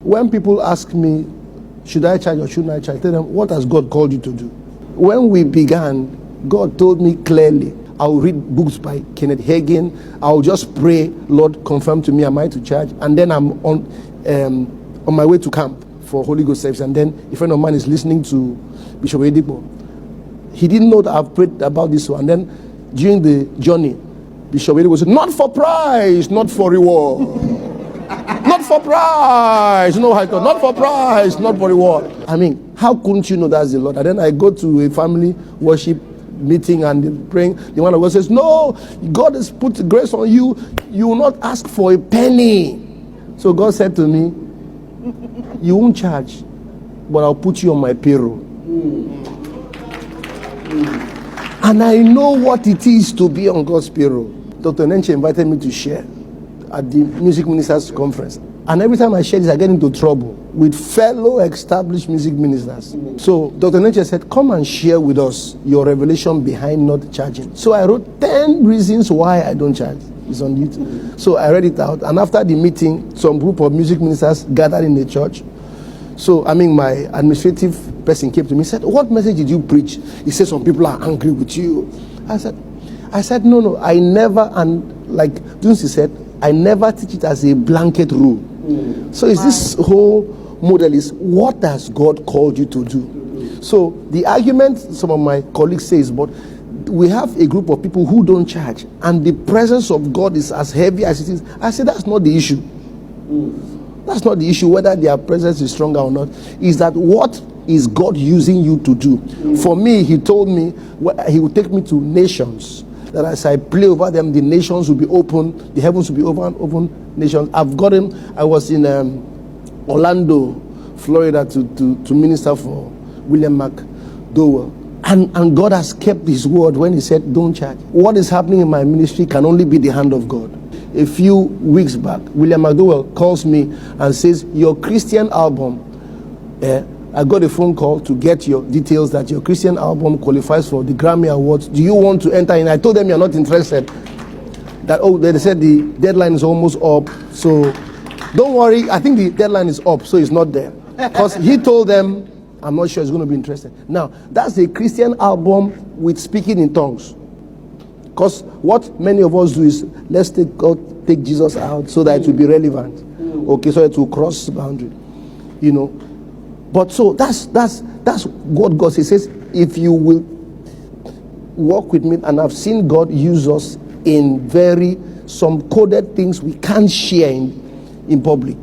When people ask me, should I charge or shouldn't I charge, I tell them, what has God called you to do? When we began, God told me clearly, I'll read books by Kenneth Hagin. I'll just pray, Lord, confirm to me, am I to charge? And then I'm on my way to camp for Holy Ghost service. And then a friend of mine is listening to Bishop Edipo. He didn't know that I've prayed about this one. And then during the journey, Bishop Edipo said, not for prize, not for reward. Not for prize. You know how I thought, not for prize, not for reward. I mean, how couldn't you know that's the Lord? And then I go to a family worship meeting and praying. The one of God says, no, God has put grace on you. You will not ask for a penny. So God said to me, you won't charge, but I'll put you on my payroll. And I know what it is to be on God's payroll. Dr. Nenche invited me to share at the Music Ministers Conference. And every time I share this, I get into trouble with fellow established music ministers. So Dr. Nenche said, come and share with us your revelation behind not charging. So I wrote 10 reasons why I don't charge. It's on YouTube. So I read it out. And after the meeting, some group of music ministers gathered in the church. So, my administrative person came to me and said, what message did you preach? He said, some people are angry with you. I said, no, I never, and like Dunsi said, I never teach it as a blanket rule. So is this whole model is, what has God called you to do? So the argument some of my colleagues say is, but we have a group of people who don't charge, and the presence of God is as heavy as it is. I said, that's not the issue. That's not the issue, whether their presence is stronger or not. Is that what is God using you to do? For me, he told me he would take me to nations, that as I play over them, the nations will be open, the heavens will be open nations. I was in Orlando, Florida to minister for William McDowell. And God has kept his word when he said, don't charge. What is happening in my ministry can only be the hand of God. A few weeks back, William McDowell calls me and says, your Christian album, I got a phone call to get your details that your Christian album qualifies for the Grammy Awards. Do you want to enter in? I told them you're not interested. They said the deadline is almost up. So don't worry, I think the deadline is up, so it's not there. Because he told them, I'm not sure it's going to be interested. Now, that's a Christian album with speaking in tongues. Because what many of us do is, let's take Jesus out so that it will be relevant. Okay, so it will cross the boundary. But so that's what God says. He says, if you will walk with me, and I've seen God use us in some coded things we can't share in public.